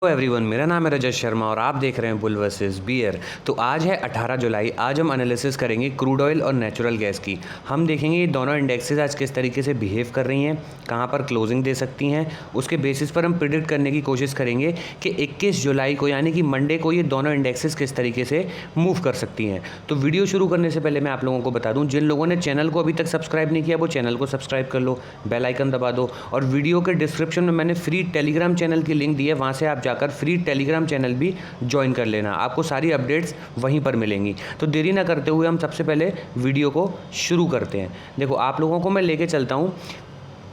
Hello everyone, मेरा नाम है रजत शर्मा और आप देख रहे हैं बुल वर्सेस बियर। तो आज है 18 जुलाई। आज हम एनालिसिस करेंगे क्रूड ऑयल और नेचुरल गैस की। हम देखेंगे ये दोनों इंडेक्सेस आज किस तरीके से बिहेव कर रही हैं, कहां पर क्लोजिंग दे सकती हैं। उसके बेसिस पर हम प्रिडिक्ट करने की कोशिश करेंगे कि 21 जुलाई को यानी कि मंडे को ये दोनों इंडेक्सेस किस तरीके से मूव कर सकती हैं। तो वीडियो शुरू करने से पहले मैं आप लोगों को बता दूँ, जिन लोगों ने चैनल को अभी तक सब्सक्राइब नहीं किया वो चैनल को सब्सक्राइब कर लो, बेल आइकन दबा दो। और वीडियो के डिस्क्रिप्शन में मैंने फ्री टेलीग्राम चैनल की लिंक दी है, वहाँ से आप जाकर फ्री टेलीग्राम चैनल भी ज्वाइन कर लेना। आपको सारी अपडेट्स वहीं पर मिलेंगी। तो देरी ना करते हुए हम सबसे पहले वीडियो को शुरू करते हैं। देखो, आप लोगों को मैं लेके चलता हूँ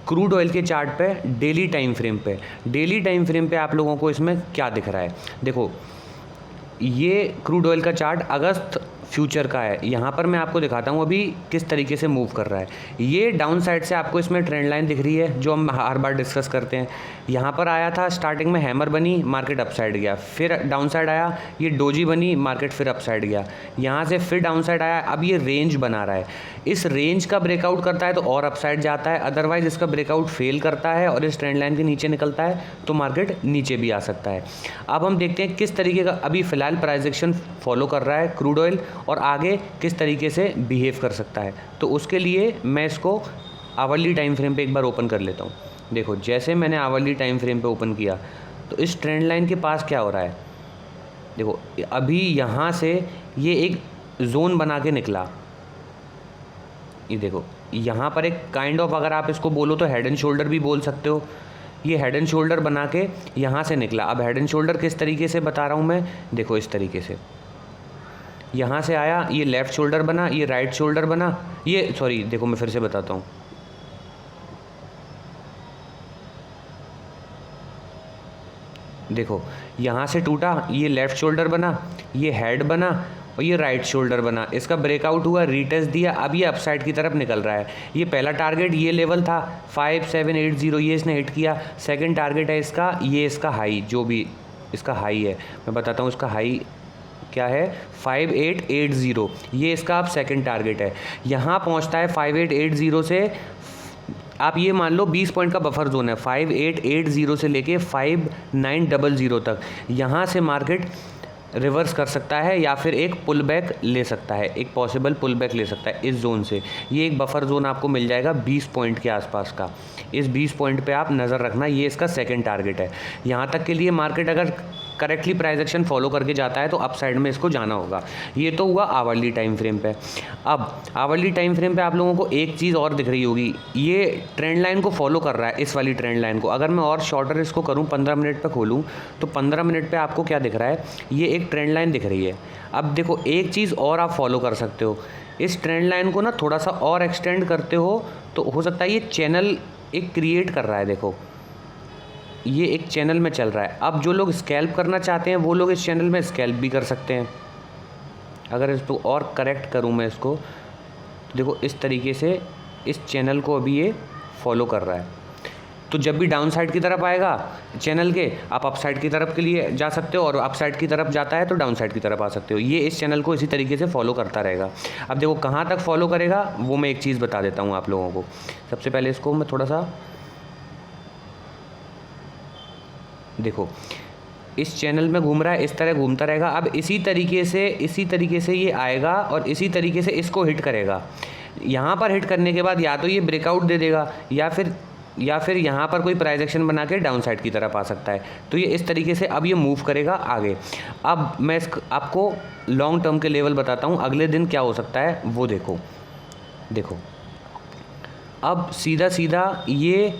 क्रूड ऑयल के चार्ट पे, डेली टाइम फ्रेम पे। डेली टाइम फ्रेम पे आप लोगों को इसमें क्या दिख रहा है। देखो, ये क्रूड ऑयल का चार्ट अगस्त फ्यूचर का है। यहाँ पर मैं आपको दिखाता हूँ अभी किस तरीके से मूव कर रहा है। ये डाउन साइड से आपको इसमें ट्रेंड लाइन दिख रही है जो हम हर बार डिस्कस करते हैं। यहाँ पर आया था, स्टार्टिंग में हैमर बनी, मार्केट अपसाइड गया, फिर डाउन साइड आया, ये डोजी बनी, मार्केट फिर अपसाइड गया, यहाँ से फिर डाउन साइड आया, अब ये रेंज बना रहा है। इस रेंज का ब्रेकआउट करता है तो और अपसाइड जाता है, अदरवाइज इसका ब्रेकआउट फेल करता है और इस ट्रेंड लाइन के नीचे निकलता है तो मार्केट नीचे भी आ सकता है। अब हम देखते हैं किस तरीके का अभी फ़िलहाल प्राइस एक्शन फॉलो कर रहा है क्रूड ऑयल और आगे किस तरीके से बिहेव कर सकता है। तो उसके लिए मैं इसको आवरली टाइम फ्रेम पे एक बार ओपन कर लेता हूँ। देखो, जैसे मैंने आवरली टाइम फ्रेम पे ओपन किया तो इस ट्रेंड लाइन के पास क्या हो रहा है। देखो, अभी यहाँ से ये एक जोन बना के निकला। ये देखो, यहाँ पर एक काइंड ऑफ, अगर आप इसको बोलो तो हेड एंड शोल्डर भी बोल सकते हो। ये हेड एंड शोल्डर बना के यहाँ से निकला। अब हेड एंड शोल्डर किस तरीके से बता रहा हूँ मैं, देखो इस तरीके से यहाँ से आया, ये लेफ़्ट शोल्डर बना, ये राइट शोल्डर बना, ये सॉरी, देखो मैं फिर से बताता हूँ। देखो, यहाँ से टूटा, ये लेफ़्ट शोल्डर बना, ये हेड बना और ये राइट शोल्डर बना। इसका ब्रेकआउट हुआ, रीटेस्ट दिया, अब ये अपसाइड की तरफ निकल रहा है। ये पहला टारगेट ये लेवल था 5780, ये इसने हिट किया। सेकंड टारगेट है इसका, ये इसका हाई, जो भी इसका हाई है मैं बताता हूँ इसका हाई क्या है, 5880। ये इसका अब सेकंड टारगेट है। यहाँ पहुँचता है 5880 से, आप ये मान लो 20 पॉइंट का बफर जोन है 5880 से लेके 5900 तक। यहाँ से मार्केट रिवर्स कर सकता है या फिर एक पुल बैक ले सकता है, एक पॉसिबल पुल बैक ले सकता है इस जोन से। ये एक बफर जोन आपको मिल जाएगा 20 पॉइंट के आसपास का। इस 20 पॉइंट पे आप नज़र रखना, ये इसका सेकंड टारगेट है। यहाँ तक के लिए मार्केट अगर करेक्टली प्राइस एक्शन फॉलो करके जाता है तो अप साइड में इसको जाना होगा। ये तो हुआ आवरली टाइम फ्रेम पे। अब आवरली टाइम फ्रेम पे आप लोगों को एक चीज़ और दिख रही होगी, ये ट्रेंड लाइन को फॉलो कर रहा है, इस वाली ट्रेंड लाइन को। अगर मैं और शॉर्टर इसको करूँ, 15 मिनट पे खोलूँ तो 15 मिनट पे आपको क्या दिख रहा है, ये एक ट्रेंड लाइन दिख रही है। अब देखो, एक चीज़ और आप फॉलो कर सकते हो, इस ट्रेंड लाइन को ना थोड़ा सा और एक्सटेंड करते हो तो हो सकता है ये चैनल एक क्रिएट कर रहा है। देखो, ये एक चैनल में चल रहा है। अब जो लोग स्कैल्प करना चाहते हैं वो लोग इस चैनल में स्कैल्प भी कर सकते हैं। अगर इसको और करेक्ट करूं मैं इसको, तो देखो इस तरीके से इस चैनल को अभी ये फॉलो कर रहा है। तो जब भी डाउन साइड की तरफ आएगा चैनल के, आप अप साइड की तरफ के लिए जा सकते हो, और अप साइड की तरफ जाता है तो डाउन साइड की तरफ आ सकते हो। ये इस चैनल को इसी तरीके से फॉलो करता रहेगा। अब देखो कहाँ तक फॉलो करेगा वो मैं एक चीज़ बता देता हूँ आप लोगों को। सबसे पहले इसको मैं थोड़ा सा, देखो इस चैनल में घूम रहा है, इस तरह घूमता रहेगा। अब इसी तरीके से ये आएगा और इसी तरीके से इसको हिट करेगा। यहाँ पर हिट करने के बाद या तो ये ब्रेकआउट दे देगा या फिर यहाँ पर कोई प्राइस एक्शन बना के डाउन साइड की तरफ आ सकता है। तो ये इस तरीके से अब ये मूव करेगा आगे। अब मैं आपको लॉन्ग टर्म के लेवल बताता हूँ, अगले दिन क्या हो सकता है वो देखो अब सीधा ये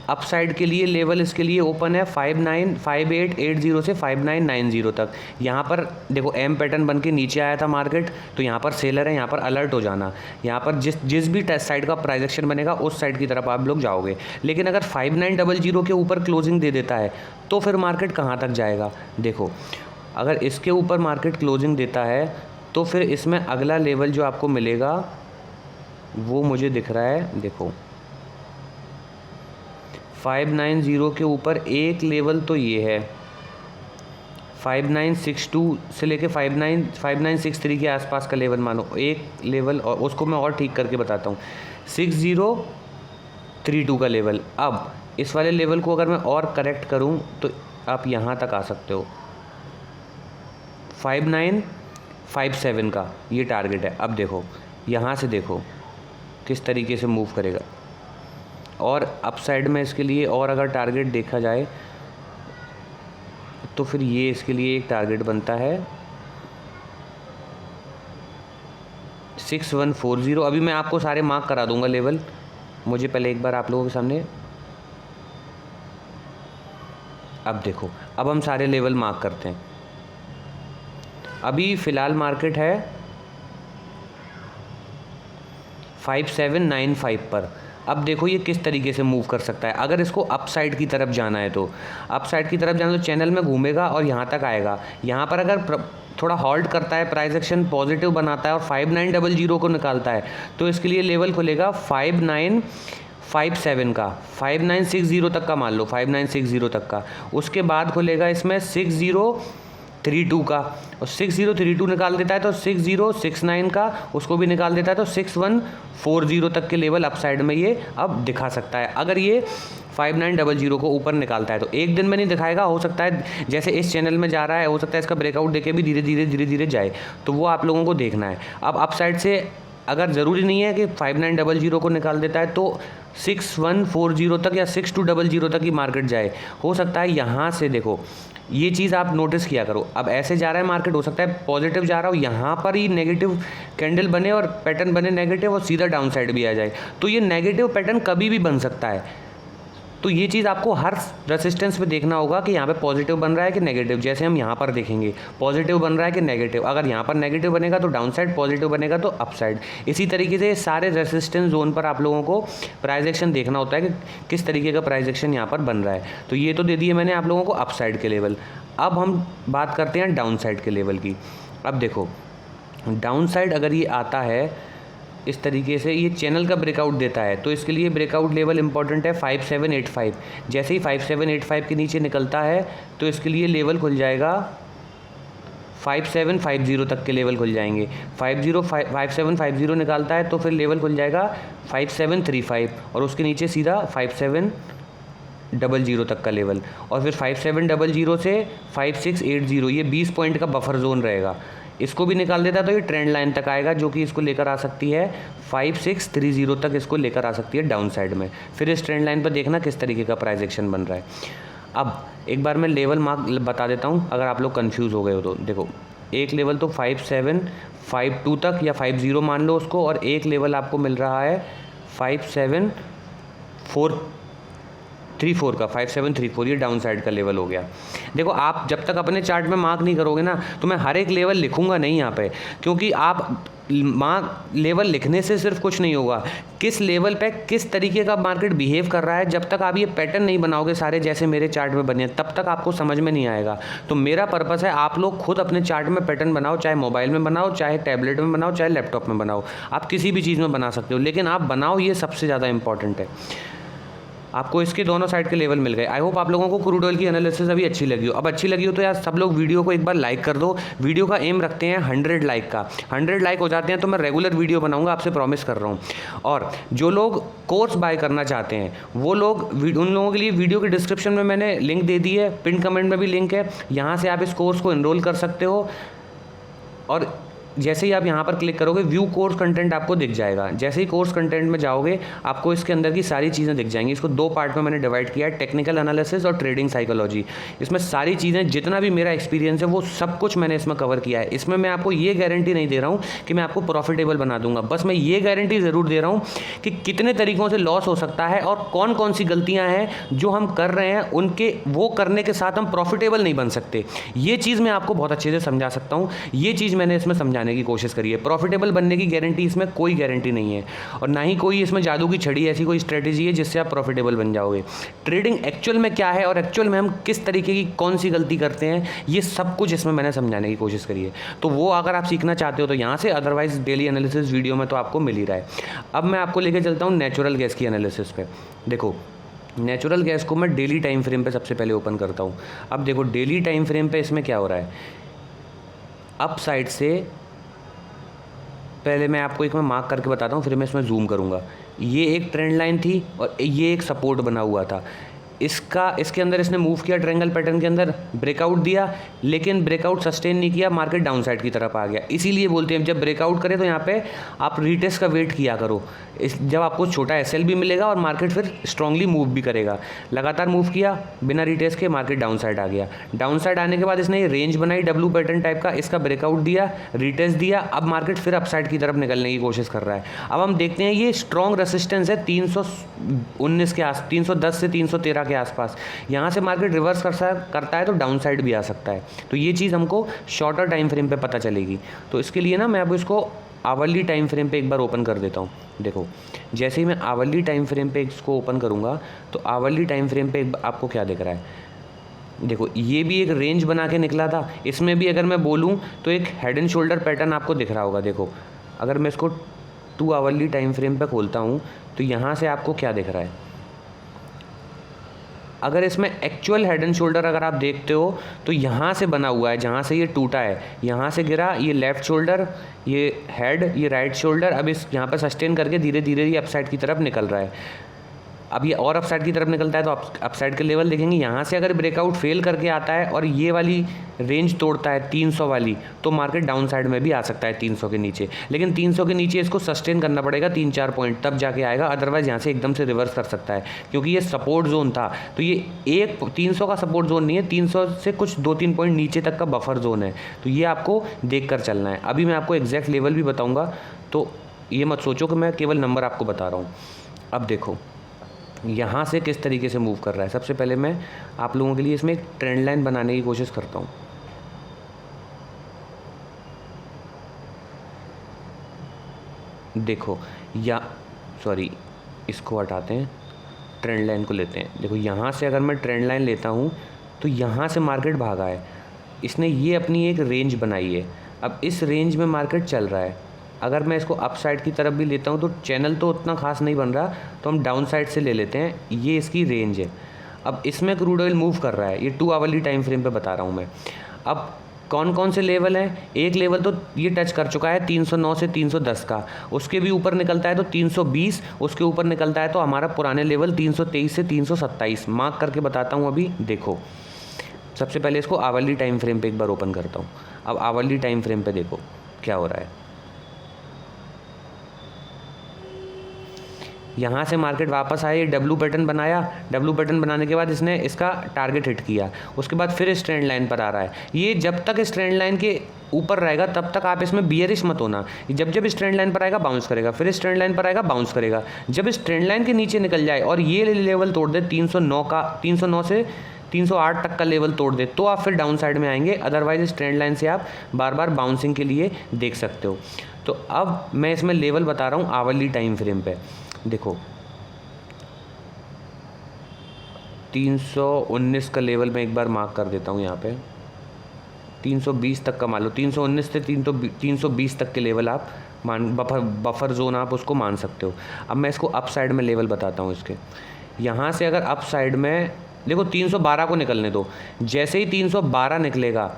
अप साइड के लिए लेवल इसके लिए ओपन है 5880 से 5990 तक। यहाँ पर देखो एम पैटर्न बन के नीचे आया था मार्केट, तो यहाँ पर सेलर है, यहाँ पर अलर्ट हो जाना। यहाँ पर जिस भी साइड का प्राइस एक्शन बनेगा उस साइड की तरफ आप लोग जाओगे। लेकिन अगर 5900 के ऊपर क्लोजिंग दे देता है तो फिर मार्केट कहाँ तक जाएगा। देखो, अगर इसके ऊपर मार्केट क्लोजिंग देता है तो फिर इसमें अगला लेवल जो आपको मिलेगा वो मुझे दिख रहा है, देखो 590 के ऊपर एक लेवल तो ये है 5962 से लेके 5963 के आसपास का लेवल मानो एक लेवल, और उसको मैं और ठीक करके बताता हूँ, 6032 का लेवल। अब इस वाले लेवल को अगर मैं और करेक्ट करूँ तो आप यहाँ तक आ सकते हो। 5957 का ये टारगेट है। अब देखो यहाँ से देखो किस तरीके से मूव करेगा। और अपसाइड में इसके लिए और अगर टारगेट देखा जाए तो फिर ये इसके लिए एक टारगेट बनता है 6140। अभी मैं आपको सारे मार्क करा दूंगा लेवल, मुझे पहले एक बार आप लोगों के सामने। अब देखो, अब हम सारे लेवल मार्क करते हैं। अभी फ़िलहाल मार्केट है 5795 पर। अब देखो ये किस तरीके से मूव कर सकता है। अगर इसको अप साइड की तरफ जाना है तो अप साइड की तरफ जाना तो चैनल में घूमेगा और यहाँ तक आएगा। यहाँ पर अगर थोड़ा हॉल्ट करता है, प्राइस एक्शन पॉजिटिव बनाता है और 5900 को निकालता है तो इसके लिए लेवल खुलेगा 5957 का, 5960 तक का मान लो, 5960 तक का। उसके बाद खुलेगा इसमें 6032 का, और 6032 निकाल देता है तो 6069 का, उसको भी निकाल देता है तो 6140 तक के लेवल अपसाइड में ये अब दिखा सकता है। अगर ये 5900 को ऊपर निकालता है तो एक दिन में नहीं दिखाएगा, हो सकता है जैसे इस चैनल में जा रहा है, हो सकता है इसका ब्रेकआउट देके भी धीरे धीरे जाए, तो वो आप लोगों को देखना है। अब अपसाइड से अगर ज़रूरी नहीं है कि 5900 को निकाल देता है तो 6140 तक या 6200 तक ही मार्केट जाए। हो सकता है यहाँ से देखो ये चीज़ आप नोटिस किया करो। अब ऐसे जा रहा है मार्केट, हो सकता है पॉजिटिव जा रहा हो, यहाँ पर ही नेगेटिव कैंडल बने और पैटर्न बने नेगेटिव और सीधा डाउन साइड भी आ जाए, तो ये नेगेटिव पैटर्न कभी भी बन सकता है। तो ये चीज़ आपको हर रेसिस्टेंस पे देखना होगा कि यहाँ पे पॉजिटिव बन रहा है कि नेगेटिव। जैसे हम यहाँ पर देखेंगे पॉजिटिव बन रहा है कि नेगेटिव, अगर यहाँ पर नेगेटिव बनेगा तो डाउन साइड, पॉजिटिव बनेगा तो अप साइड। इसी तरीके से सारे रेसिस्टेंस जोन पर आप लोगों को प्राइस एक्शन देखना होता है कि किस तरीके का प्राइस एक्शन यहाँ पर बन रहा है। तो ये तो दे दिए मैंने आप लोगों को अप साइड के लेवल। अब हम बात करते हैं डाउन साइड के लेवल की। अब देखो डाउन साइड अगर ये आता है इस तरीके से, ये चैनल का ब्रेकआउट देता है तो इसके लिए ब्रेकआउट लेवल इंपॉर्टेंट है 5785। जैसे ही 5785 के नीचे निकलता है तो इसके लिए लेवल खुल जाएगा 5750 तक के लेवल खुल जाएंगे। 5750 निकालता है तो फिर लेवल खुल जाएगा 5735 और उसके नीचे सीधा 5700 तक का लेवल, और फिर 5700 से 5680, ये 20 पॉइंट का बफर जोन रहेगा। इसको भी निकाल देता है तो ये ट्रेंड लाइन तक आएगा जो कि इसको लेकर आ सकती है 5630 तक, इसको लेकर आ सकती है डाउन साइड में। फिर इस ट्रेंड लाइन पर देखना किस तरीके का प्राइस एक्शन बन रहा है। अब एक बार मैं लेवल मार्क बता देता हूँ अगर आप लोग कंफ्यूज हो गए हो तो। देखो एक लेवल तो 5752 तक या 50 मान लो उसको, और एक लेवल आपको मिल रहा है 5734 का, 5734 ये डाउन साइड का लेवल हो गया। देखो आप जब तक अपने चार्ट में मार्क नहीं करोगे ना तो मैं हर एक लेवल लिखूंगा नहीं यहाँ पे, क्योंकि आप मार्क लेवल लिखने से सिर्फ कुछ नहीं होगा, किस लेवल पे किस तरीके का मार्केट बिहेव कर रहा है, जब तक आप ये पैटर्न नहीं बनाओगे सारे जैसे मेरे चार्ट में बने तब तक आपको समझ में नहीं आएगा। तो मेरा पर्पस है आप लोग खुद अपने चार्ट में पैटर्न बनाओ, चाहे मोबाइल में बनाओ, चाहे टैबलेट में बनाओ, चाहे लैपटॉप में बनाओ, आप किसी भी चीज़ में बना सकते हो, लेकिन आप बनाओ, ये सबसे ज़्यादा इंपॉर्टेंट है। आपको इसके दोनों साइड के लेवल मिल गए। आई होप आप लोगों को क्रूड ऑयल की एनालिसिस अभी अच्छी लगी हो। अब अच्छी लगी हो तो यार सब लोग वीडियो को एक बार लाइक कर दो। वीडियो का एम रखते हैं 100 लाइक का। 100 लाइक हो जाते हैं तो मैं रेगुलर वीडियो बनाऊंगा, आपसे प्रॉमिस कर रहा हूँ। और जो लोग कोर्स बाय करना चाहते हैं वो लोग, उन लोगों के लिए वीडियो के डिस्क्रिप्शन में मैंने लिंक दे दी है, पिन कमेंट में भी लिंक है, यहाँ से आप इस कोर्स को एनरोल कर सकते हो। और जैसे ही आप यहाँ पर क्लिक करोगे व्यू कोर्स कंटेंट आपको दिख जाएगा। जैसे ही कोर्स कंटेंट में जाओगे आपको इसके अंदर की सारी चीज़ें दिख जाएंगी। इसको 2 पार्ट में मैंने डिवाइड किया है, टेक्निकल एनालिसिस और ट्रेडिंग साइकोलॉजी। इसमें सारी चीज़ें जितना भी मेरा एक्सपीरियंस है वो सब कुछ मैंने इसमें कवर किया है। इसमें मैं आपको ये गारंटी नहीं दे रहा हूँ कि मैं आपको प्रॉफिटेबल बना दूंगा, बस मैं ये गारंटी ज़रूर दे रहा हूँ कि कितने तरीक़ों से लॉस हो सकता है और कौन कौन सी गलतियाँ हैं जो हम कर रहे हैं, उनके वो करने के साथ हम प्रॉफिटेबल नहीं बन सकते। ये चीज़ मैं आपको बहुत अच्छे से समझा सकता हूँ, ये चीज़ मैंने इसमें समझाने की कोशिश करी है। प्रॉफिटेबल बनने की गारंटी इसमें कोई गारंटी नहीं है, और ना ही कोई इसमें जादू की छड़ी ऐसी कोई स्ट्रेटेजी है जिससे आप प्रॉफिटेबल बन जाओगे। ट्रेडिंग एक्चुअल में क्या है और एक्चुअल में हम किस तरीके की कौन सी गलती करते हैं, ये सब कुछ इसमें मैंने समझाने की कोशिश करी है। तो वो अगर आप सीखना चाहते हो तो यहाँ से, अदरवाइज डेली एनालिसिस वीडियो में तो आपको मिल ही रहा है। अब मैं आपको लेके चलता हूँ नेचुरल गैस की एनालिसिस पे। देखो नेचुरल गैस को मैं डेली टाइम फ्रेम पे सबसे पहले ओपन करता हूँ। अब देखो डेली टाइम फ्रेम पे इसमें क्या हो रहा है, अप साइड से पहले मैं आपको एक मैं मार्क करके बताता हूँ, फिर मैं इसमें जूम करूँगा। ये एक ट्रेंड लाइन थी और ये एक सपोर्ट बना हुआ था। इसके अंदर इसने मूव किया ट्रायंगल पैटर्न के अंदर, ब्रेकआउट दिया, लेकिन ब्रेकआउट सस्टेन नहीं किया, मार्केट डाउन साइड की तरफ आ गया। इसीलिए बोलते हैं जब ब्रेकआउट करे तो यहाँ पे आप रीटेस्ट का वेट किया करो, जब आपको छोटा एसएल भी मिलेगा और मार्केट फिर स्ट्रांगली मूव भी करेगा। लगातार मूव किया बिना रीटेस्ट के, मार्केट डाउन साइड आ गया। डाउन साइड आने के बाद इसने ये रेंज बनाई डब्ल्यू पैटर्न टाइप का, इसका ब्रेकआउट दिया, रीटेस्ट दिया, अब मार्केट फिर अपसाइड की तरफ निकलने की कोशिश कर रहा है। अब हम देखते हैं ये स्ट्रॉन्ग रेसिस्टेंस है 319 के आस 310 से 313 के आसपास। यहाँ से मार्केट रिवर्स करता है तो डाउन साइड भी आ सकता है। तो ये चीज़ हमको शॉर्टर टाइम फ्रेम पे पता चलेगी। तो इसके लिए ना मैं अब इसको आवरली टाइम फ्रेम पे एक बार ओपन कर देता हूँ। देखो जैसे ही मैं आवरली टाइम फ्रेम पे इसको ओपन करूँगा तो आवरली टाइम फ्रेम पे आपको क्या दिख रहा है, देखो ये भी एक रेंज बना के निकला था। इसमें भी अगर मैं बोलूँ तो एक हेड एंड शोल्डर पैटर्न आपको दिख रहा होगा। देखो अगर मैं इसको 2 आवरली टाइम फ्रेम पे खोलता हूँ तो यहाँ से आपको क्या दिख रहा है, अगर इसमें एक्चुअल हेड एंड शोल्डर अगर आप देखते हो तो यहाँ से बना हुआ है, जहाँ से ये टूटा है, यहाँ से गिरा, ये लेफ़्ट शोल्डर, ये हेड, ये राइट शोल्डर, अब इस यहाँ पर सस्टेन करके धीरे धीरे ये अपसाइड की तरफ निकल रहा है। अब ये और अपसाइड की तरफ निकलता है तो अपसाइड के लेवल देखेंगे। यहाँ से अगर ब्रेकआउट फेल करके आता है और ये वाली रेंज तोड़ता है 300 वाली, तो मार्केट डाउन साइड में भी आ सकता है 300 के नीचे। लेकिन 300 के नीचे इसको सस्टेन करना पड़ेगा 3-4 पॉइंट, तब जाके आएगा, अदरवाइज यहाँ से एकदम से रिवर्स कर सकता है। क्योंकि ये सपोर्ट जोन था, तो ये एक 300 का सपोर्ट जोन नहीं है, 300 से कुछ 2-3 पॉइंट नीचे तक का बफर जोन है। तो ये आपको देख कर चलना है। अभी मैं आपको एग्जैक्ट लेवल भी बताऊँगा, तो ये मत सोचो कि मैं केवल नंबर आपको बता रहा हूँ। अब देखो यहाँ से किस तरीके से मूव कर रहा है। सबसे पहले मैं आप लोगों के लिए इसमें एक ट्रेंड लाइन बनाने की कोशिश करता हूँ। देखो इसको हटाते हैं, ट्रेंड लाइन को लेते हैं। देखो यहाँ से अगर मैं ट्रेंड लाइन लेता हूँ तो यहाँ से मार्केट भागा है, इसने ये अपनी एक रेंज बनाई है। अब इस रेंज में मार्केट चल रहा है। अगर मैं इसको अप साइड की तरफ भी लेता हूँ तो चैनल तो उतना खास नहीं बन रहा, तो हम डाउन साइड से ले लेते हैं। ये इसकी रेंज है। अब इसमें क्रूड ऑयल मूव कर रहा है, ये 2 आवरली टाइम फ्रेम पे बता रहा हूँ मैं। अब कौन कौन से लेवल हैं, एक लेवल तो ये टच कर चुका है 309 से 310 का, उसके भी ऊपर निकलता है तो 320, उसके ऊपर निकलता है तो हमारा पुराने लेवल 323 से 327। मार्क करके बताता हूँ। अभी देखो सबसे पहले इसको आवरली टाइम फ्रेम पे एक बार ओपन करता हूँ। अब आवरली टाइम फ्रेम पे देखो क्या हो रहा है। यहाँ से मार्केट वापस आया, ये डब्ल्यू पैटर्न बनाया, डब्ल्यू पैटर्न बनाने के बाद इसने इसका टारगेट हिट किया, उसके बाद फिर इस ट्रेंड लाइन पर आ रहा है। ये जब तक इस ट्रेंड लाइन के ऊपर रहेगा तब तक आप इसमें बियरिश मत होना। जब इस ट्रेंड लाइन पर आएगा बाउंस करेगा, फिर इस ट्रेंड लाइन पर आएगा बाउंस करेगा। जब इस ट्रेंड लाइन के नीचे निकल जाए और ये लेवल तोड़ दे 309 से 308 तक का लेवल तोड़ दे, तो आप फिर डाउन साइड में आएंगे। अदरवाइज इस ट्रेंड लाइन से आप बार बार बाउंसिंग के लिए देख सकते हो। तो अब मैं इसमें लेवल बता रहा हूँ आवरली टाइम फ्रेम पे। देखो 319 का लेवल मैं एक बार मार्क कर देता हूँ। यहाँ पे 320 तक का मान लो, 319 से 320 तक के लेवल आप बफर जोन आप उसको मान सकते हो। अब मैं इसको अप साइड में लेवल बताता हूँ इसके। यहाँ से अगर अप साइड में देखो 312 को निकलने दो, जैसे ही 312 निकलेगा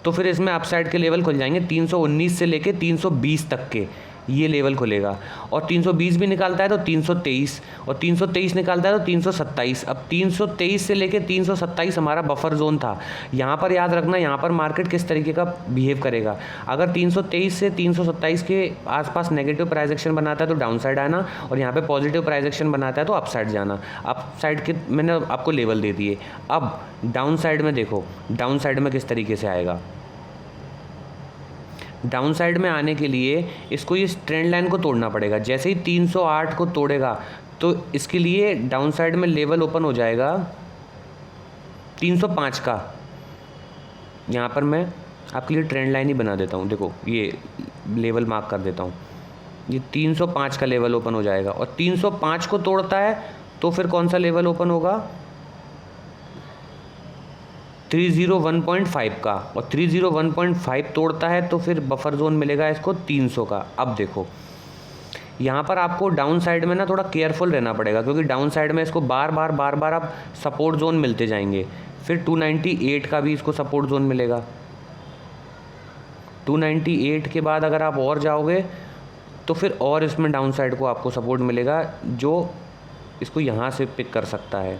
तो फिर इसमें अप साइड के लेवल खुल जाएंगे 319 से लेके 320 तक के, ये लेवल खुलेगा। और 320 भी निकालता है तो 323, और 323 निकालता है तो 327। अब 323 से लेके 327 हमारा बफर जोन था। यहाँ पर याद रखना, यहाँ पर मार्केट किस तरीके का बिहेव करेगा। अगर 323 से 327 के आसपास नेगेटिव प्राइस एक्शन बनाता है तो डाउन साइड आना, और यहाँ पे पॉजिटिव प्राइस एक्शन बनाता है तो अप साइड जाना। अप साइड के मैंने आपको लेवल दे दिए। अब डाउन साइड में देखो, डाउन साइड में किस तरीके से आएगा। डाउन साइड में आने के लिए इसको ये ट्रेंड लाइन को तोड़ना पड़ेगा। जैसे ही 308 को तोड़ेगा तो इसके लिए डाउन साइड में लेवल ओपन हो जाएगा 305 का। यहाँ पर मैं आपके लिए ट्रेंड लाइन ही बना देता हूँ। देखो ये लेवल मार्क कर देता हूँ, ये 305 का लेवल ओपन हो जाएगा। और 305 को तोड़ता है तो फिर कौन सा लेवल ओपन होगा, 301.5 का। और 301.5 तोड़ता है तो फिर बफर जोन मिलेगा इसको 300 का। अब देखो यहाँ पर आपको डाउन साइड में ना थोड़ा केयरफुल रहना पड़ेगा, क्योंकि डाउन साइड में इसको बार बार आप सपोर्ट जोन मिलते जाएंगे। फिर 298 का भी इसको सपोर्ट जोन मिलेगा। 298 के बाद अगर आप और जाओगे तो फिर और इसमें डाउन साइड को आपको सपोर्ट मिलेगा, जो इसको यहाँ से पिक कर सकता है।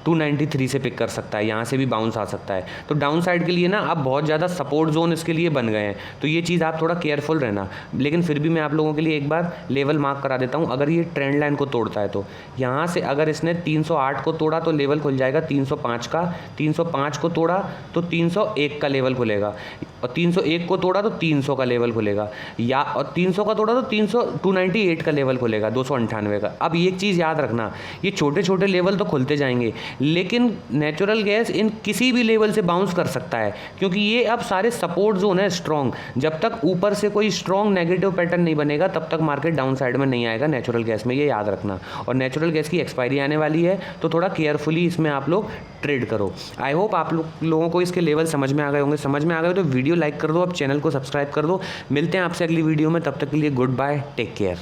293 से पिक कर सकता है, यहाँ से भी बाउंस आ सकता है। तो डाउन साइड के लिए ना अब बहुत ज़्यादा सपोर्ट जोन इसके लिए बन गए हैं, तो ये चीज़ आप थोड़ा केयरफुल रहना। लेकिन फिर भी मैं आप लोगों के लिए एक बार लेवल मार्क करा देता हूँ। अगर ये ट्रेंड लाइन को तोड़ता है तो यहाँ से अगर इसने 308 को तोड़ा तो लेवल खुल जाएगा 305 का, 305 को तोड़ा तो 301 का लेवल खुलेगा, और 301 को तोड़ा तो 300 का लेवल खुलेगा, या और 300 का तोड़ा तो 298 का लेवल खुलेगा, 298 का। अब एक चीज़ याद रखना, ये छोटे छोटे लेवल तो खुलते जाएंगे, लेकिन नेचुरल गैस इन किसी भी लेवल से बाउंस कर सकता है, क्योंकि ये अब सारे सपोर्ट जोन है स्ट्रॉन्ग। जब तक ऊपर से कोई स्ट्रॉन्ग नेगेटिव पैटर्न नहीं बनेगा तब तक मार्केट डाउन साइड में नहीं आएगा नेचुरल गैस में, ये याद रखना। और नेचुरल गैस की एक्सपायरी आने वाली है, तो थोड़ा केयरफुली इसमें आप लोग ट्रेड करो। आई होप आप लोगों को इसके लेवल समझ में आ गए होंगे। समझ में आ गए तो वीडियो लाइक कर दो, अब चैनल को सब्सक्राइब कर दो। मिलते हैं आपसे अगली वीडियो में, तब तक के लिए गुड बाय, टेक केयर।